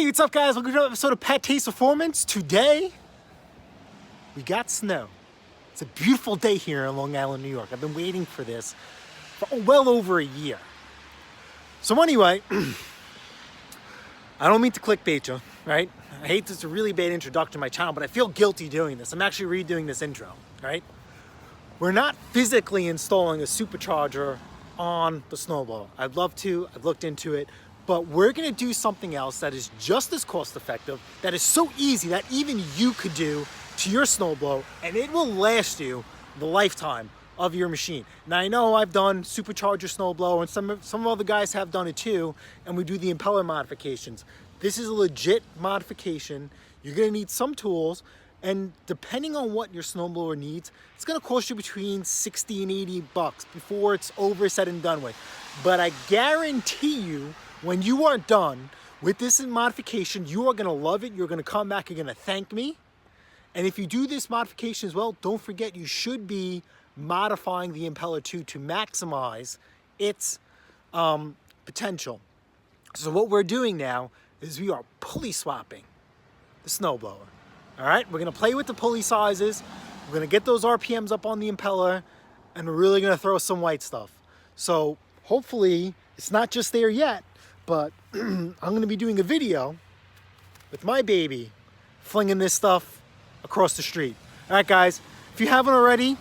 Hey, what's up guys? Welcome to another episode of PATTAY'S Performance. Today, we got snow. It's a beautiful day here in Long Island, New York. I've been waiting for this for well over a year. So anyway, I don't mean to clickbait you, right? I hate this, a really bad introduction to my channel, but I feel guilty doing this. I'm actually redoing this intro, right? We're not physically installing a supercharger on the Snowblower. I'd love to, I've looked into it, but we're gonna do something else that is just as cost effective, that is so easy that even you could do to your snowblower, and it will last you the lifetime of your machine. Now I know I've done supercharger snowblower, and some other guys have done it too, and we do the impeller modifications. This is a legit modification. You're gonna need some tools, and depending on what your snowblower needs, it's gonna cost you between 60 and 80 bucks before it's over, said and done with. But I guarantee you, when you are done with this modification, you are gonna love it. You're gonna come back, you're gonna thank me. And if you do this modification as well, don't forget you should be modifying the impeller too to maximize its potential. So what we're doing now is we are pulley swapping the snowblower. All right, we're gonna play with the pulley sizes. We're gonna get those RPMs up on the impeller, and we're really gonna throw some white stuff. So hopefully it's not just there yet, but I'm gonna be doing a video with my baby flinging this stuff across the street. All right, guys, if you haven't already,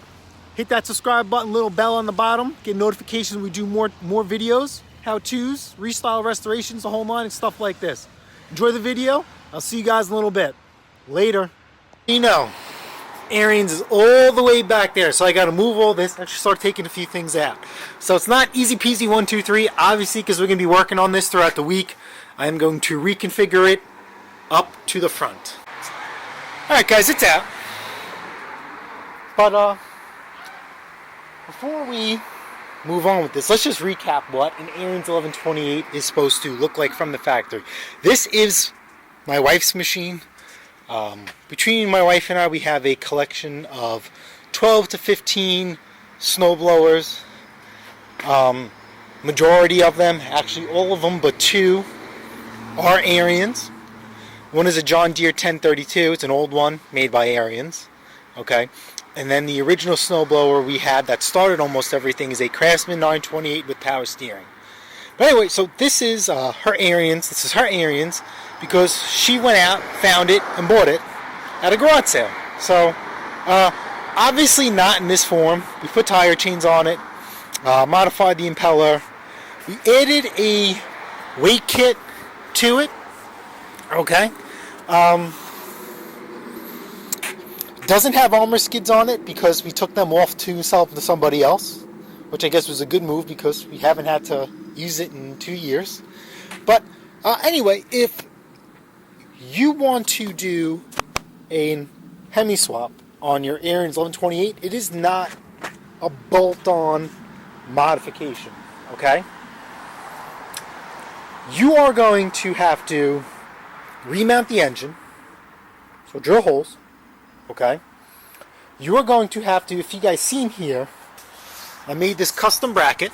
hit that subscribe button, little bell on the bottom, get notifications when we do more videos, how-tos, restyle restorations, the whole line, and stuff like this. Enjoy the video. I'll see you guys in a little bit. Later. You know, Ariens is all the way back there, so I got to move all this, actually start taking a few things out. So it's not easy peasy 1, 2, 3, obviously, because we're going to be working on this throughout the week. I am going to reconfigure it up to the front. Alright guys, it's out. But before we move on with this, let's just recap what an Ariens 1128 is supposed to look like from the factory. This is my wife's machine. Between my wife and I, we have a collection of 12 to 15 snowblowers. Majority of them, actually all of them but two, are Ariens. One is a John Deere 1032. It's an old one made by Ariens. Okay. And then the original snowblower we had that started almost everything is a Craftsman 928 with power steering. But anyway, so this is her Ariens. This is her Ariens because she went out, found it, and bought it at a garage sale. So, obviously not in this form. We put tire chains on it, modified the impeller. We added a weight kit to it. Okay. Doesn't have armor skids on it because we took them off to sell them to somebody else, which I guess was a good move because we haven't had to use it in 2 years. But anyway, if you want to do a Hemi swap on your Ariens 1128, it is not a bolt-on modification, okay? You are going to have to remount the engine, so drill holes, okay? You are going to have to, if you guys seen here, I made this custom bracket,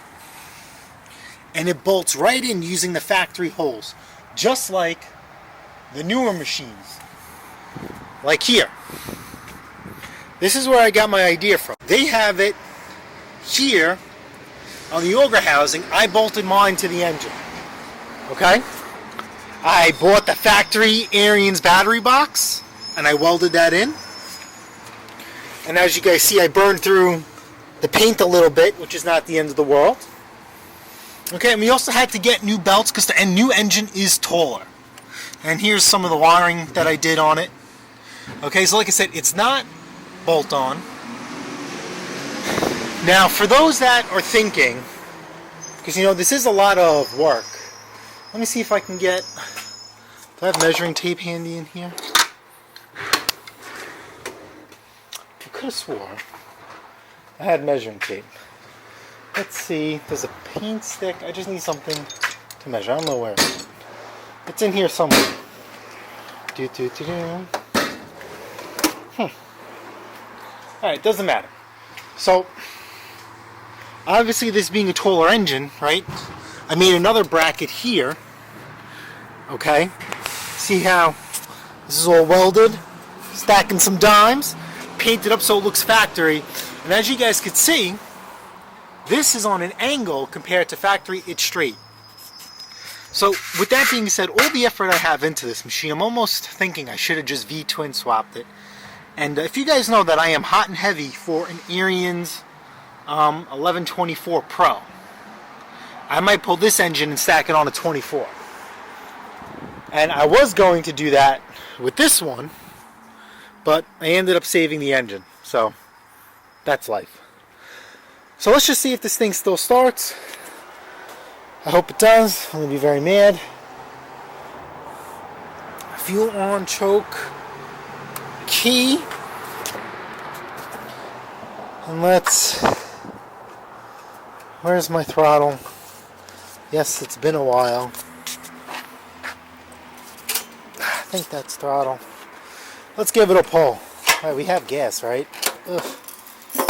and it bolts right in using the factory holes, just like the newer machines, like here. This is where I got my idea from. They have it here on the Auger housing. I bolted mine to the engine. Okay? I bought the factory Ariens battery box and I welded that in. And as you guys see, I burned through the paint a little bit, which is not the end of the world. Okay, and we also had to get new belts because the new engine is taller. And here's some of the wiring that I did on it. Okay, so like I said, it's not bolt-on. Now, for those that are thinking, because you know, this is a lot of work. Let me see if I can get, do I have measuring tape handy in here? I could have swore I had measuring tape. Let's see, there's a paint stick. I just need something to measure. I don't know where it is. It's in here somewhere. Alright, doesn't matter. So, obviously this being a taller engine, right? I made another bracket here, okay? See how this is all welded, stacking some dimes, painted up so it looks factory. And as you guys can see, this is on an angle compared to factory, it's straight. So with that being said, all the effort I have into this machine, I'm almost thinking I should have just V-twin swapped it. And if you guys know that I am hot and heavy for an Ariens 1124 Pro, I might pull this engine and stack it on a 24. And I was going to do that with this one, but I ended up saving the engine. So that's life. So let's just see if this thing still starts. I hope it does. I'm going to be very mad. Fuel on, choke, key. And let's... Where's my throttle? Yes, it's been a while. I think that's throttle. Let's give it a pull. Alright, we have gas, right? Ugh.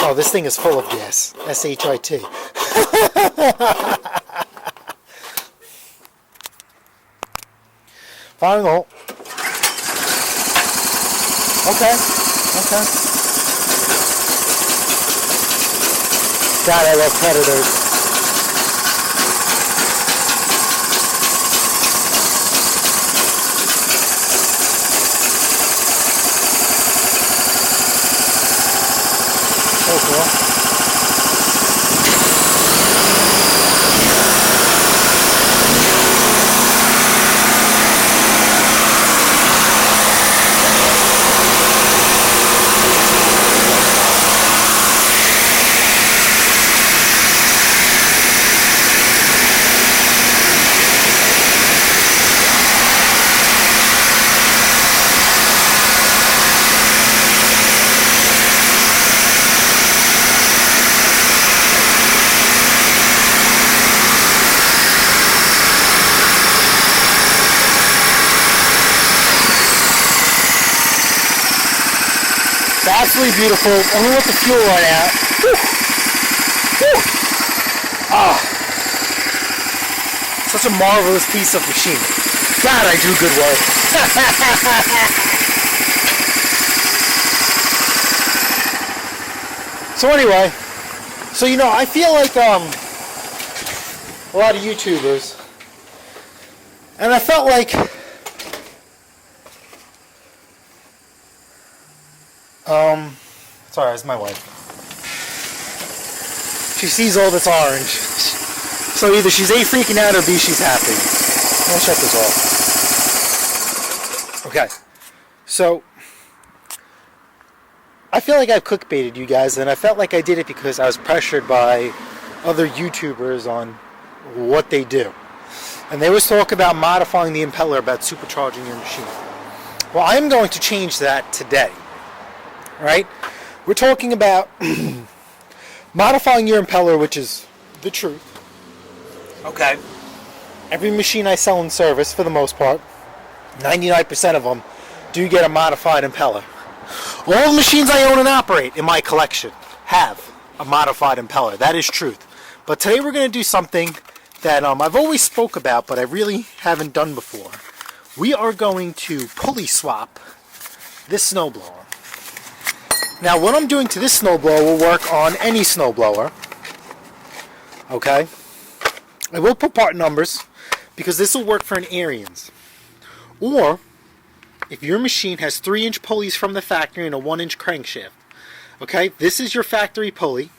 Oh, this thing is full of gas. S-H-I-T. Firing the hole. Okay. Okay. God, I love Predators. So cool. Absolutely beautiful. Only let the fuel run out. Whew. Whew. Ah, such a marvelous piece of machinery. God, I do good work. So anyway, so you know, I feel like a lot of YouTubers, and I felt like sorry, it's my wife. She sees all this orange. So either she's A, freaking out, or B, she's happy. I'll shut this off. Okay. So, I feel like I've clickbaited you guys, and I felt like I did it because I was pressured by other YouTubers on what they do. And they always talk about modifying the impeller, about supercharging your machine. Well, I am going to change that today. Right? We're talking about modifying your impeller, which is the truth. Okay. Every machine I sell in service, for the most part, 99% of them do get a modified impeller. All the machines I own and operate in my collection have a modified impeller. That is truth. But today we're going to do something that I've always spoke about, but I really haven't done before. We are going to pulley swap this snowblower. Now, what I'm doing to this snowblower will work on any snowblower. Okay? I will put part numbers because this will work for an Ariens. Or, if your machine has 3-inch pulleys from the factory and a 1-inch crankshaft. Okay? This is your factory pulley.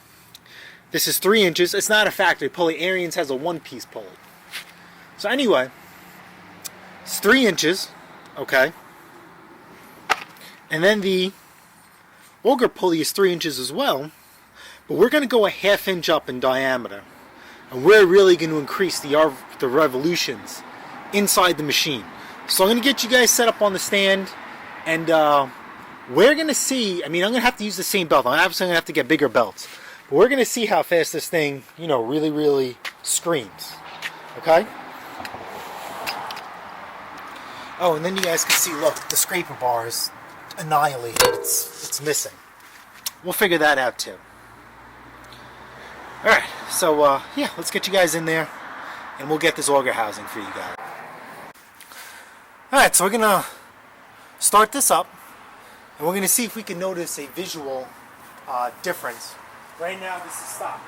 This is 3 inches. It's not a factory pulley. Ariens has a 1-piece pulley. So anyway, it's 3 inches. Okay? And then the Auger pulley is 3 inches as well, but we're going to go a 1/2 inch up in diameter, and we're really going to increase the revolutions inside the machine. So I'm going to get you guys set up on the stand, and we're going to see. I mean, I'm going to have to use the same belt. I'm obviously going to have to get bigger belts, but we're going to see how fast this thing, you know, really screams. Okay. Oh, and then you guys can see. Look, the scraper bar is annihilated. It's missing. We'll figure that out too. Alright, so yeah, let's get you guys in there and we'll get this auger housing for you guys. Alright, so we're gonna start this up and we're gonna see if we can notice a visual difference. Right now this is stock.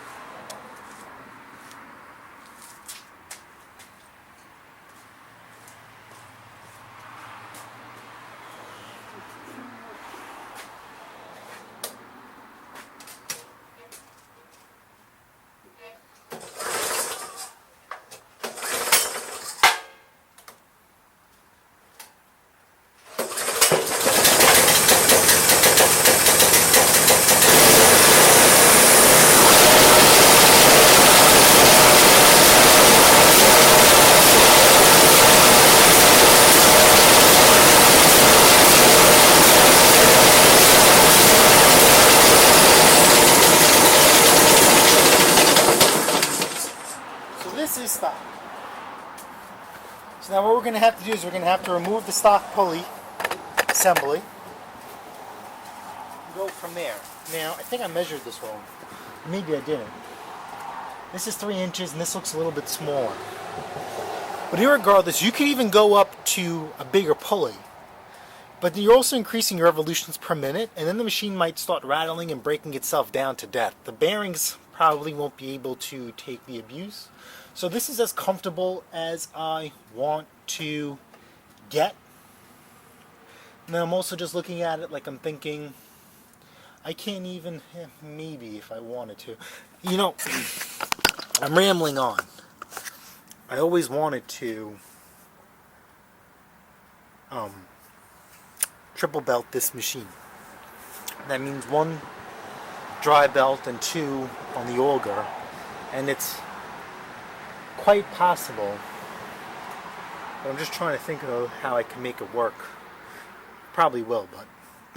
This is stock. So now what we're going to have to do is we're going to have to remove the stock pulley assembly and go from there. Now, I think I measured this wrong. Maybe I didn't. This is 3 inches and this looks a little bit smaller. But irregardless, you could even go up to a bigger pulley. But you're also increasing your revolutions per minute, and then the machine might start rattling and breaking itself down to death. The bearings probably won't be able to take the abuse. So this is as comfortable as I want to get. And then I'm also just looking at it like I'm thinking, I can't even, maybe if I wanted to. You know, I'm rambling on. I always wanted to triple belt this machine. That means 1 dry belt and 2 on the auger, and it's quite possible, but I'm just trying to think of how I can make it work. Probably will, but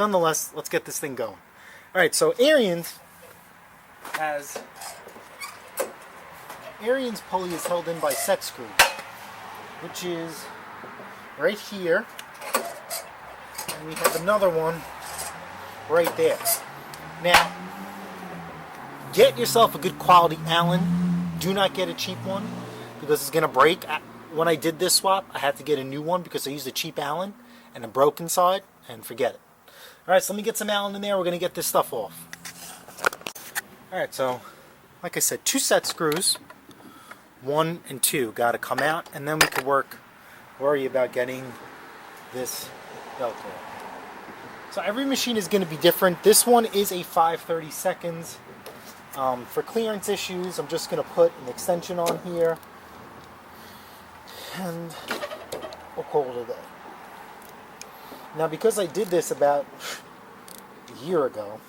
nonetheless, let's get this thing going. Alright, so Ariens pulley is held in by set screws, which is right here, and we have another one right there. Now, get yourself a good quality Allen. Do not get a cheap one because it's going to break. When I did this swap, I had to get a new one because I used a cheap Allen and a broken side, and forget it. Alright, so let me get some Allen in there. We're going to get this stuff off. Alright, so like I said, 2 set screws, 1 and 2 got to come out, and then we can worry about getting this belt off. So every machine is going to be different. This one is a 5/32. For clearance issues, I'm just going to put an extension on here, and we'll call it a day. Now, because I did this about a year ago,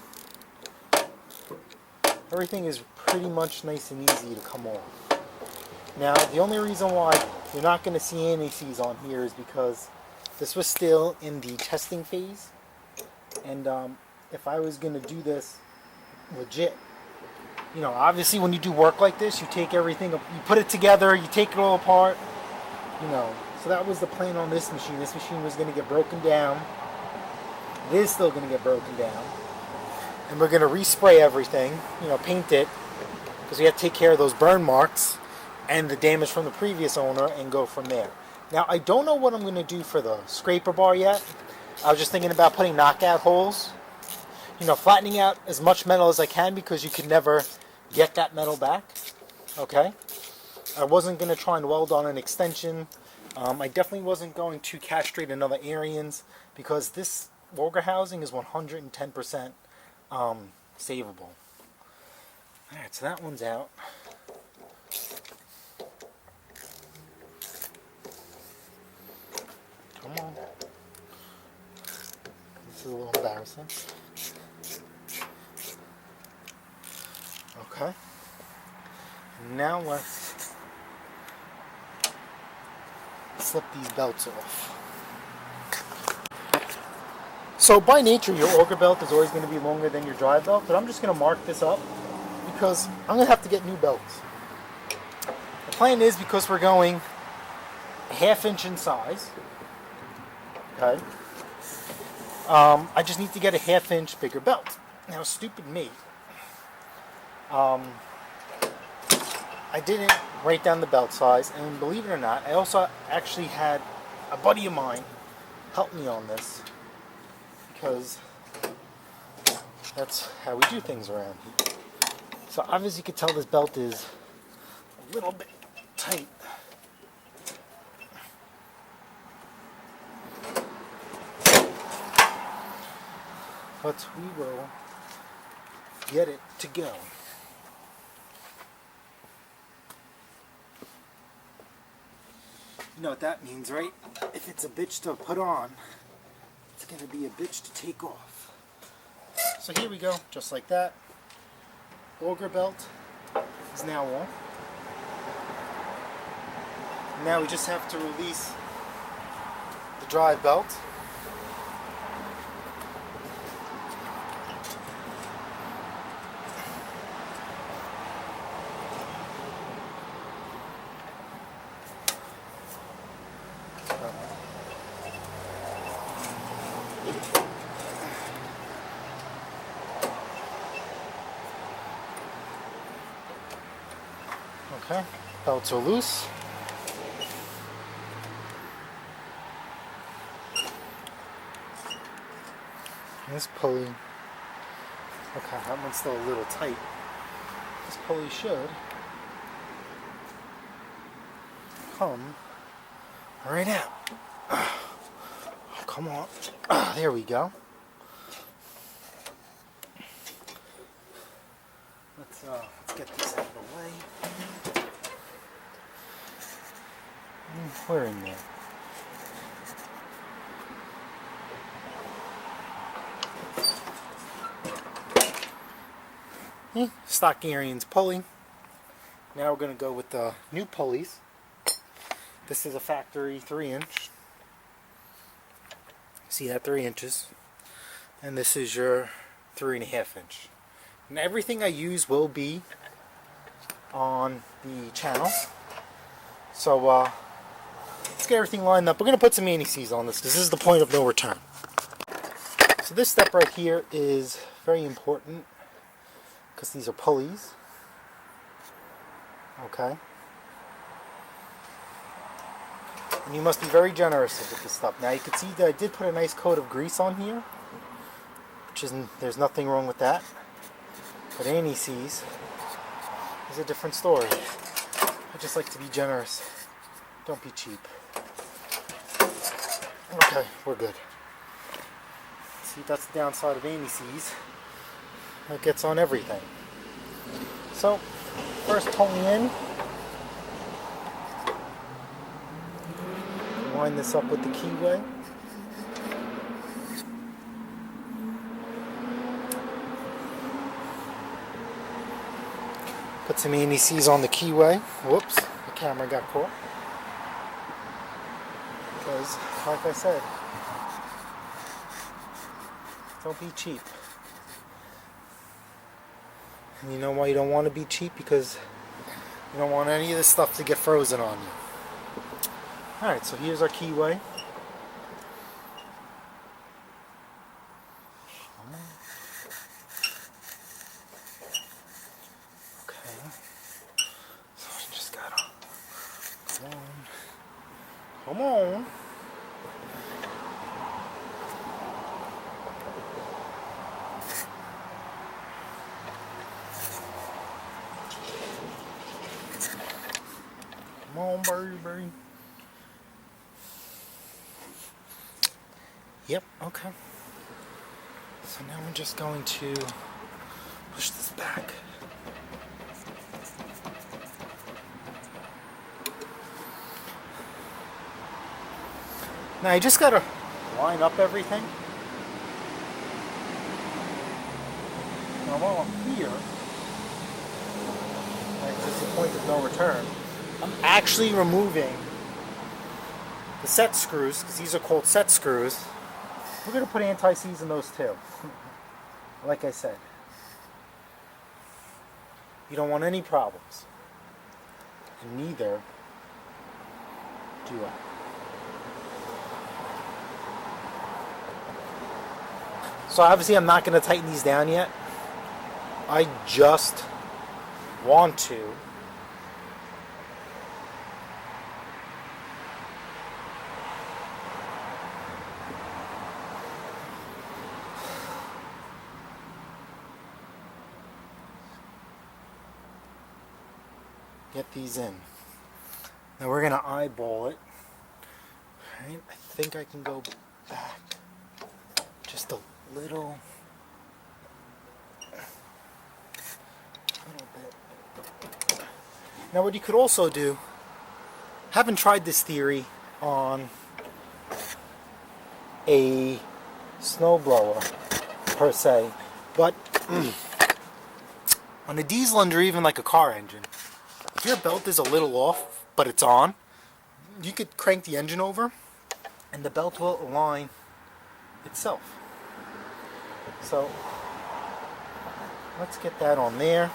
everything is pretty much nice and easy to come off. Now, the only reason why you're not going to see anti-seize on here is because this was still in the testing phase, and if I was going to do this legit, you know, obviously when you do work like this, you take everything, you put it together, you take it all apart, you know. So that was the plan on this machine. This machine was going to get broken down. It is still going to get broken down. And we're going to respray everything, you know, paint it, because we have to take care of those burn marks and the damage from the previous owner and go from there. Now, I don't know what I'm going to do for the scraper bar yet. I was just thinking about putting knockout holes, you know, flattening out as much metal as I can because you can never get that metal back. Okay? I wasn't going to try and weld on an extension. I definitely wasn't going to castrate another Ariens because this auger housing is 110% savable. Alright, so that one's out. Come on. This is a little embarrassing. Okay. Now let's slip these belts off. So by nature, your auger belt is always going to be longer than your dry belt, but I'm just going to mark this up because I'm going to have to get new belts. The plan is, because we're going a 1/2 inch in size, okay, I just need to get a 1/2 inch bigger belt. Now, stupid me, I didn't write down the belt size, and believe it or not, I also actually had a buddy of mine helped me on this because that's how we do things around here. So obviously you can tell this belt is a little bit tight. But we will get it to go. You know what that means, right? If it's a bitch to put on, it's going to be a bitch to take off. So here we go, just like that. Auger belt is now on. Now we just have to release the drive belt. Okay, belts are loose. This pulley, okay, that one's still a little tight. This pulley should come right out. Oh, come on. There we go. Let's get this out of the way. We're in there. Stock Ariens pulley. Now we're going to go with the new pulleys. This is a factory 3-inch. See that, 3 inches. And this is your 3.5-inch. And everything I use will be on the channel. So let's get everything lined up. We're going to put some anti-seize on this because this is the point of no return. So this step right here is very important because these are pulleys. Okay. And you must be very generous with this stuff. Now you can see that I did put a nice coat of grease on here, which isn't, there's nothing wrong with that. But anti-seize is a different story. I just like to be generous. Don't be cheap. Okay, we're good. See, that's the downside of anti-seize. It gets on everything. So, first pulling in. Line this up with the keyway. Put some anti-seize on the keyway. Whoops, the camera got caught. Because, like I said, don't be cheap. And you know why you don't want to be cheap? Because you don't want any of this stuff to get frozen on you. Alright, so here's our keyway. Okay. So I just gotta... Come on. Come on. Come on, baby. Yep, okay. So now I'm just going to push this back. Now you just gotta line up everything. Now while I'm here, like this is the point of no return, I'm actually removing the set screws, because these are called set screws. We're going to put anti-seize in those too. Like I said, you don't want any problems. And neither do I. So obviously I'm not going to tighten these down yet. I just want to get these in. Now we're gonna eyeball it. Right? I think I can go back just a little bit. Now what you could also do, haven't tried this theory on a snowblower per se, but on a diesel engine or even like a car engine, if your belt is a little off but it's on, you could crank the engine over and the belt will align itself. So let's get that on there.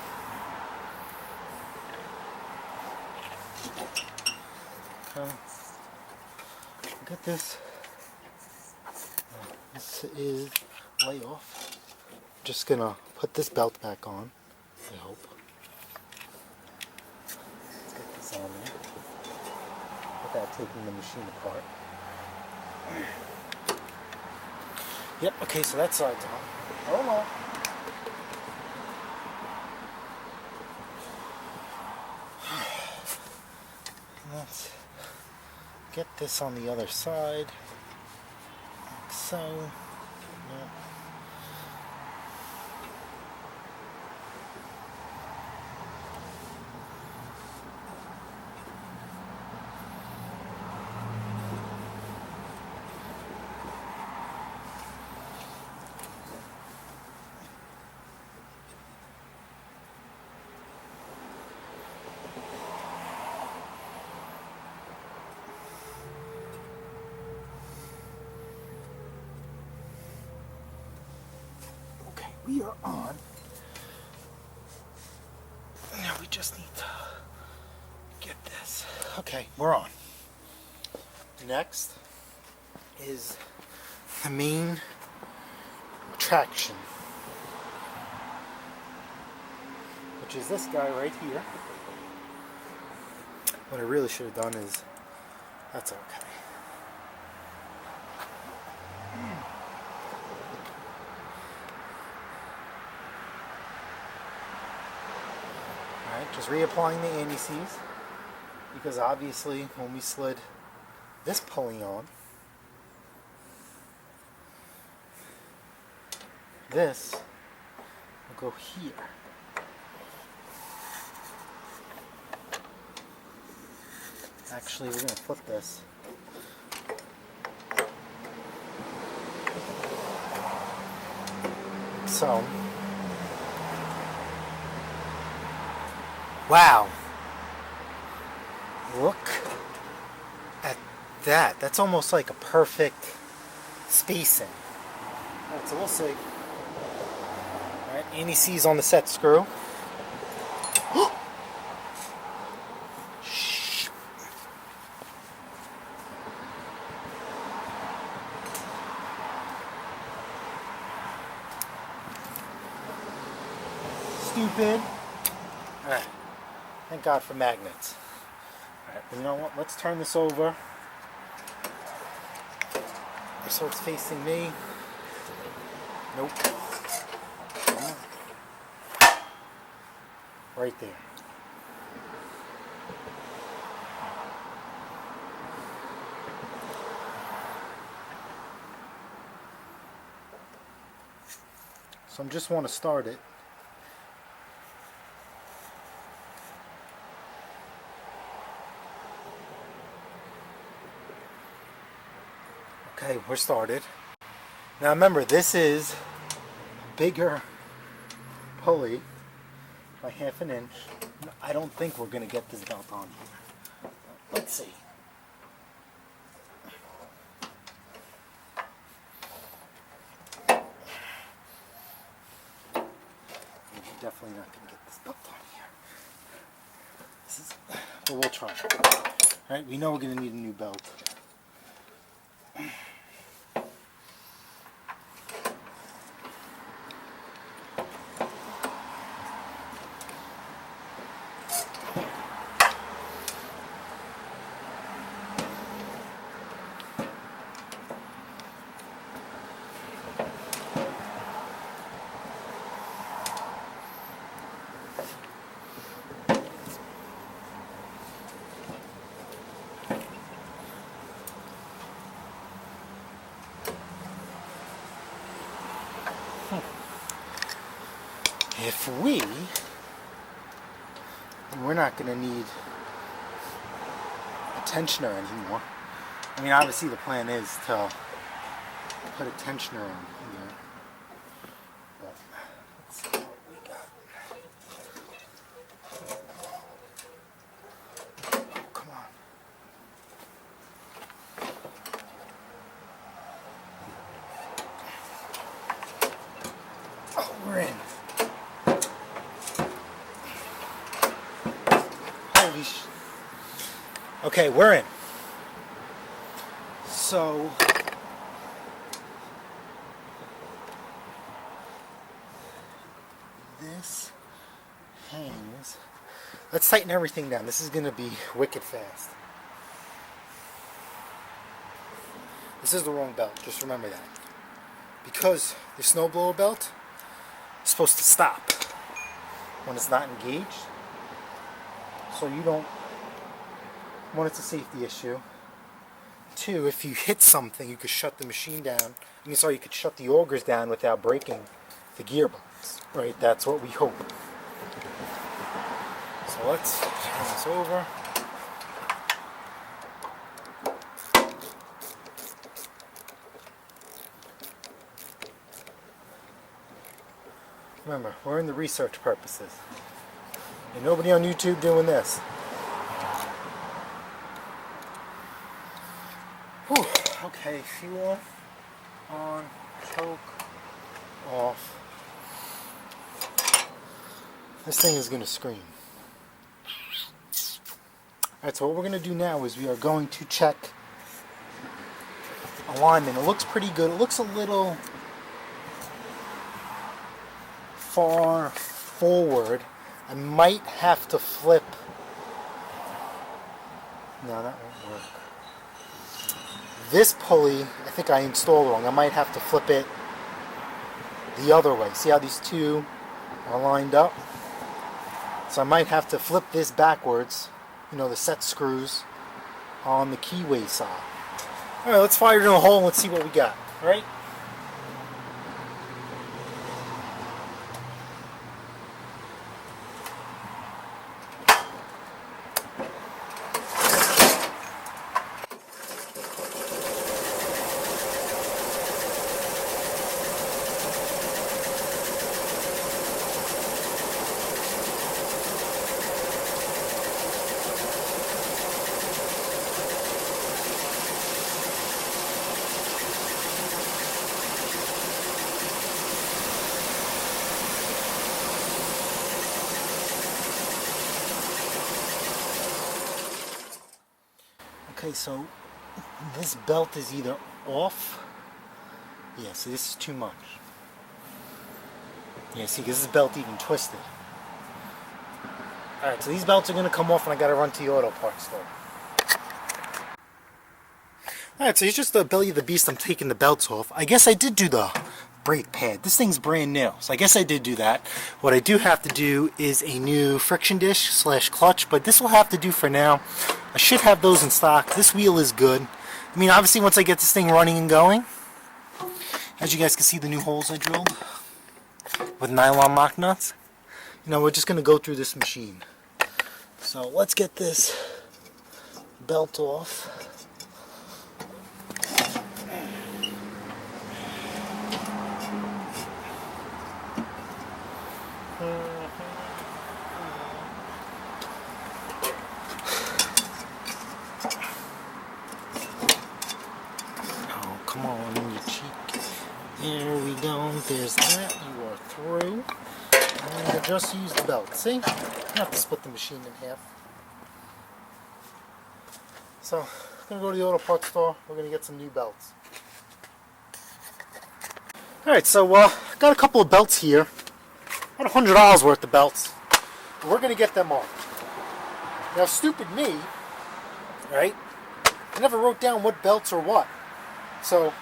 Look at this. This is way off. Just gonna put this belt back on, I hope. Let's get this on there without taking the machine apart. Yep, okay, so that side's on. Oh no. Let's get this on the other side, like so. Yep. We are on. Now we just need to get this. Okay, we're on. Next is the main traction, which is this guy right here. What I really should have done is, that's okay. Just reapplying the anti-seize, because obviously when we slid this pulley on, this will go here. Actually, we're going to flip this. So, wow, look at that. That's almost like a perfect spacing. Alright, so we'll see. Alright, anti-seize on the set screw. Shh. Stupid. Alright. Thank God for magnets. Alright, you know what? Let's turn this over so it's facing me. Nope. Right there. So I just want to start it. Okay, we're started. Now remember, this is a bigger pulley by 1/2 inch. I don't think we're going to get this belt on here. Let's see. We're definitely not going to get this belt on here. But we'll try. Alright, we know we're going to need a new belt. if we're not going to need a tensioner anymore. I mean, obviously the plan is to put a tensioner on here. But let's see what we got. Oh, come on. Oh, we're in. Holy sh... Okay, we're in. So this hangs. Let's tighten everything down. This is going to be wicked fast. This is the wrong belt. Just remember that. Because the snowblower belt is supposed to stop when it's not engaged. So you don't... One, it's a safety issue. Two, if you hit something, you could shut the machine down. I mean, sorry, you could shut the augers down without breaking the gearbox. Right? That's what we hope. So let's turn this over. Remember, we're in the research purposes. Ain't nobody on YouTube doing this. Whew. Okay, fuel on, choke off. This thing is going to scream. Alright, so what we're going to do now is we are going to check alignment. It looks pretty good. It looks a little far forward. I might have to flip. No, that won't work. This pulley, I think I installed wrong. I might have to flip it the other way. See how these two are lined up? So I might have to flip this backwards, you know, the set screws on the keyway side. Alright, let's fire it in a hole and let's see what we got. Alright? Okay, so this belt is either off. Yeah, so this is too much. Yeah, see, because this belt even twisted. Alright, so these belts are going to come off and I got to run to the auto parts store. Alright, so it's just the belly of the beast. I'm taking the belts off. I guess I did do the brake pad. This thing's brand new, so I guess I did do that. What I do have to do is a new friction dish / clutch, but this will have to do for now. I should have those in stock. This wheel is good. I mean, obviously once I get this thing running and going, as you guys can see the new holes I drilled with nylon mock nuts, you know, we're just going to go through this machine. So let's get this belt off. Oh, come on, you cheek. There we go. There's that. You are through. And I just use the belt. See? You have to split the machine in half. So, I'm going to go to the auto parts store. We're going to get some new belts. Alright, so got a couple of belts here. About $100 worth of belts. We're going to get them on. Now, stupid me, right? I never wrote down what belts or what. So,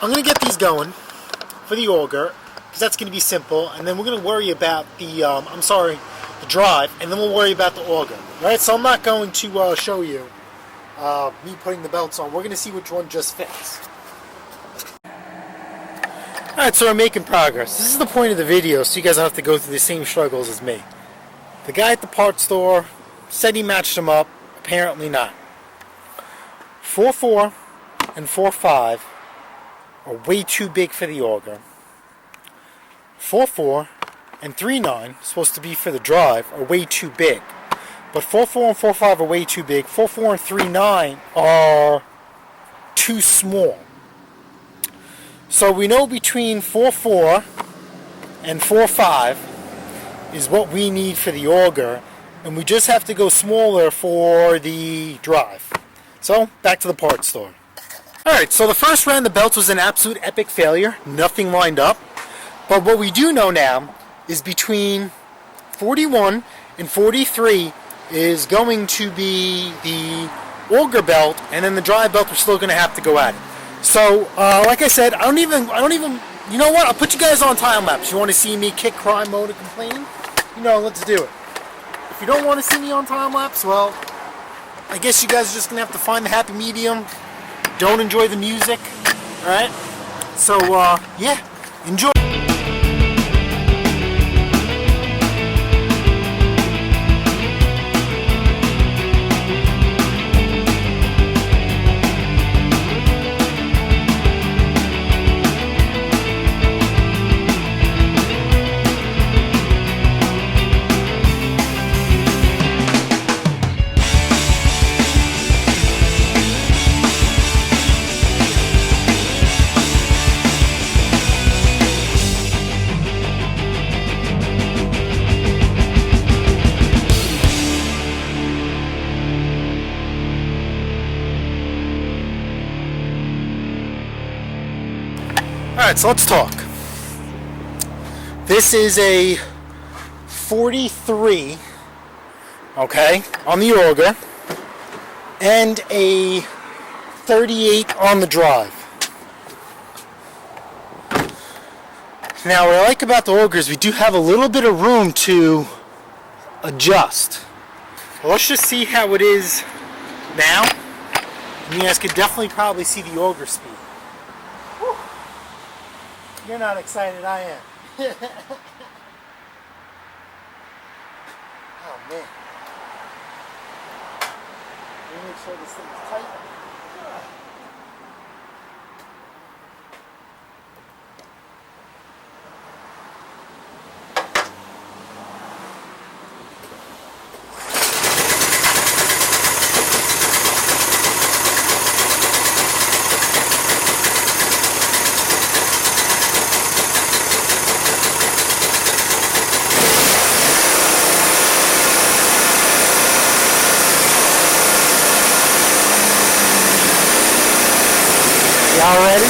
I'm going to get these going for the auger, because that's going to be simple, and then we're going to worry about the, the drive, and then we'll worry about the auger. Right? So I'm not going to show you me putting the belts on. We're going to see which one just fits. Alright, so we're making progress. This is the point of the video, so you guys don't have to go through the same struggles as me. The guy at the parts store said he matched them up. Apparently not. 4.4 and 4.5 are way too big for the auger. 4.4 and 3.9, supposed to be for the drive, are way too big. But 4.4 and 4.5 are way too big. 4.4 and 3.9 are too small. So we know between 4.4 and 4.5 is what we need for the auger, and we just have to go smaller for the drive. So, back to the parts store. Alright, so the first round of belts was an absolute epic failure. Nothing lined up. But what we do know now is between 41 and 43 is going to be the auger belt, and then the drive belt we're still going to have to go at it. So, like I said, I don't even, you know what? I'll put you guys on time lapse. You want to see me kick, cry, moan, and complain? You know, let's do it. If you don't want to see me on time lapse, well, I guess you guys are just going to have to find the happy medium. Don't enjoy the music. Alright? So, yeah. Enjoy. Alright, so let's talk. This is a 43, okay, on the auger, and a 38 on the drive. Now, what I like about the auger is we do have a little bit of room to adjust. Well, let's just see how it is now. And you guys could definitely probably see the auger speed. You're not excited, I am. Oh man. Let me make sure this thing is tight. Y'all ready?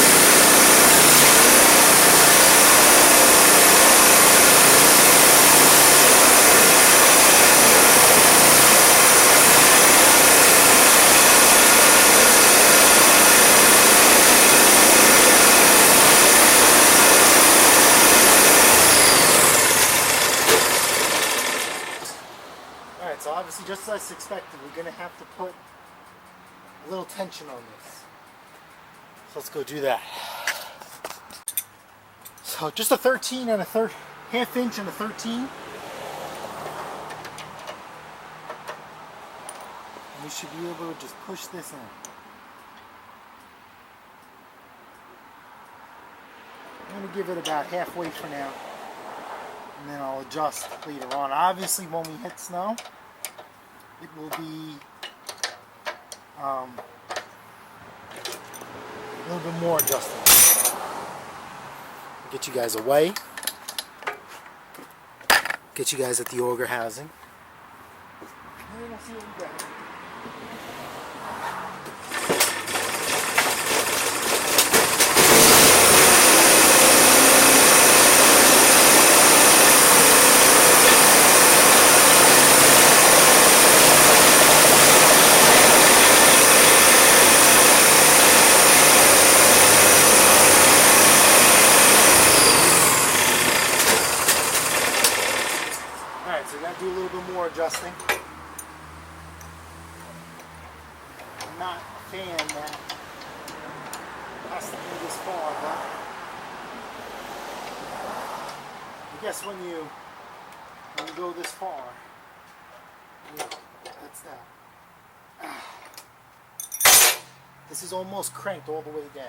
Alright, so obviously just as I expected, we're going to have to put a little tension on this. So let's go do that. So just a 13 and a half inch and a 13. And we should be able to just push this in. I'm going to give it about halfway for now. And then I'll adjust later on. Obviously when we hit snow, it will be a little bit more adjustable. Get you guys away. Get you guys at the auger housing. And then we'll see what we got. Do a little bit more adjusting. I'm not a fan that has to be this far, but guess when you go this far, yeah, that's that. This is almost cranked all the way down.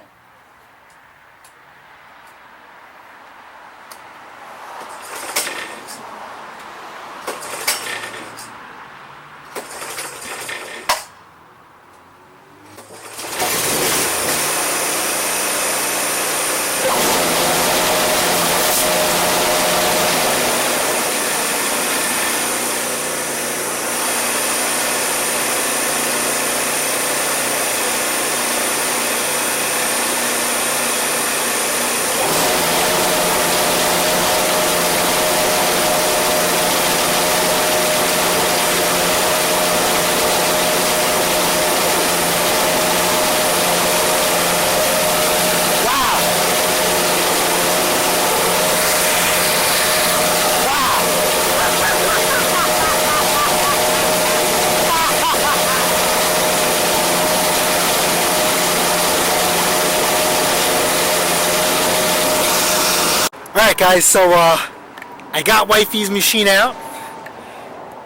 Alright guys, so I got Wifey's machine out,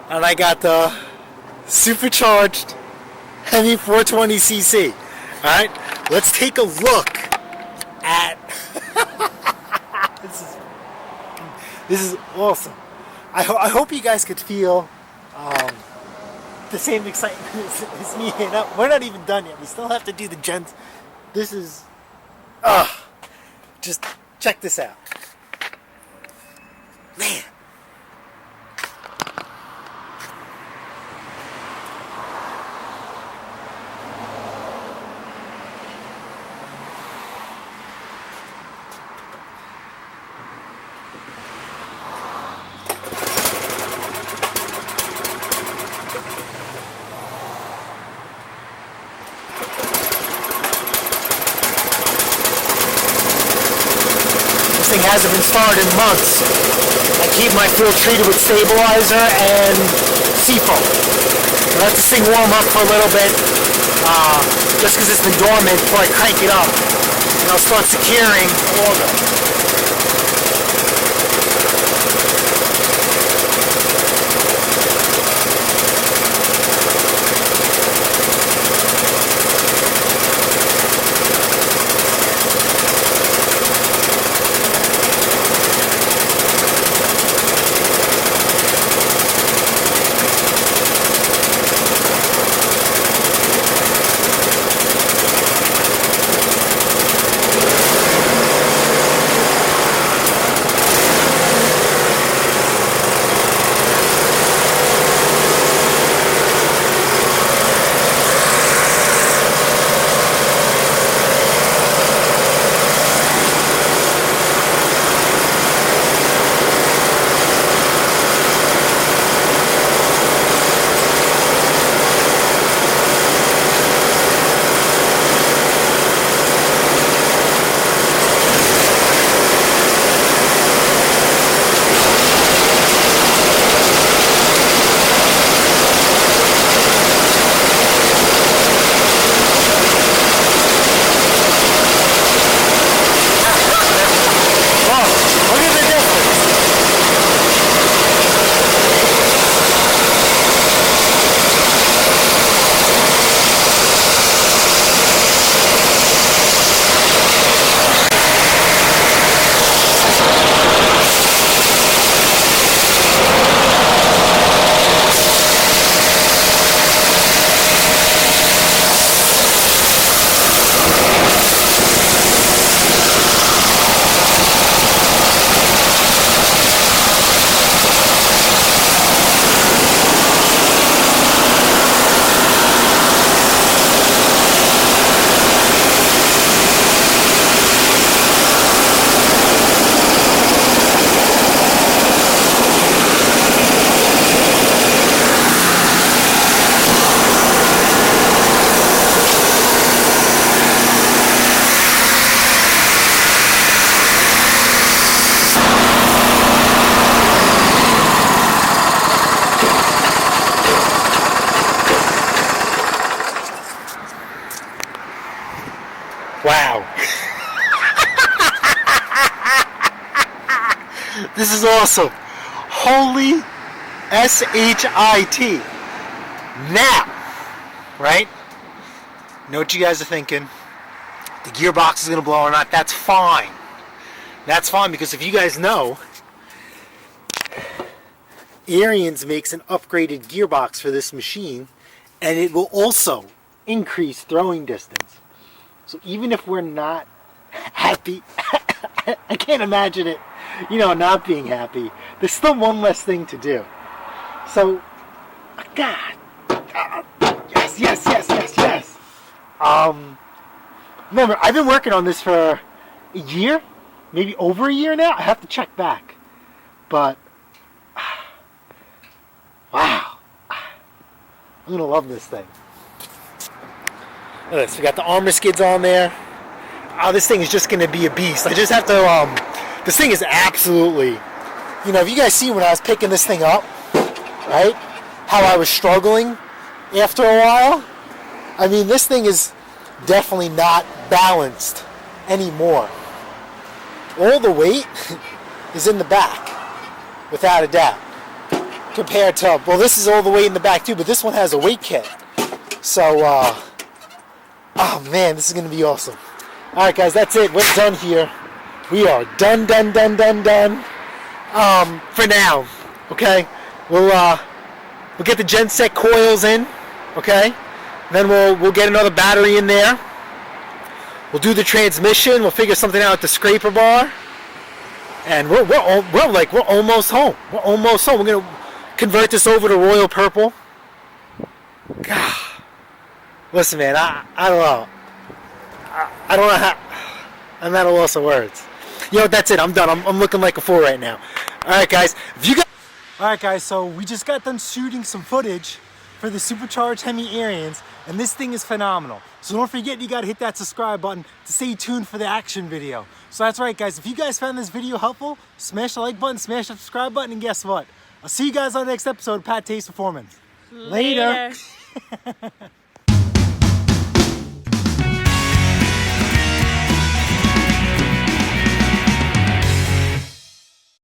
and I got the supercharged Hemi 420cc. Alright, let's take a look at this is awesome. I hope you guys could feel the same excitement as me. We're not even done yet. We still have to do the gents. This is just check this out. Man. This thing hasn't been started in months. I keep my fuel treated with stabilizer and seafoam. Let this thing warm up for a little bit, just because it's been dormant, before I crank it up, and I'll start securing the auger. Wow. This is awesome. Holy S-H-I-T. Now, right? Know what you guys are thinking. The gearbox is going to blow or not. That's fine. That's fine, because if you guys know, Ariens makes an upgraded gearbox for this machine, and it will also increase throwing distance. So even if we're not happy, I can't imagine it, not being happy. There's still one less thing to do. So, God, yes. Remember, I've been working on this for a year, maybe over a year now. I have to check back, but wow, I'm gonna love this thing. Look at this. We got the armor skids on there. Oh, this thing is just gonna be a beast. I just have to. This thing is absolutely. If you guys see when I was picking this thing up, right? How I was struggling after a while. I mean, this thing is definitely not balanced anymore. All the weight is in the back, without a doubt. Compared to, well, this is all the weight in the back too, but this one has a weight kit. So, oh man, this is going to be awesome. Alright guys, that's it. We're done here. We are done. For now, okay? We'll get the genset coils in, okay? Then we'll get another battery in there. We'll do the transmission. We'll figure something out with the scraper bar, and we're almost home. We're almost home. We're gonna convert this over to royal purple. God, listen, man. I don't know. I don't know how. I'm at a loss of words. That's it. I'm done. I'm looking like a fool right now. All right, guys. Alright guys, so we just got done shooting some footage for the Supercharged Hemi Ariens, and this thing is phenomenal. So don't forget, you gotta hit that subscribe button to stay tuned for the action video. So that's right guys, if you guys found this video helpful, smash the like button, smash the subscribe button, and guess what? I'll see you guys on the next episode of PATTAY'S Performance. Later.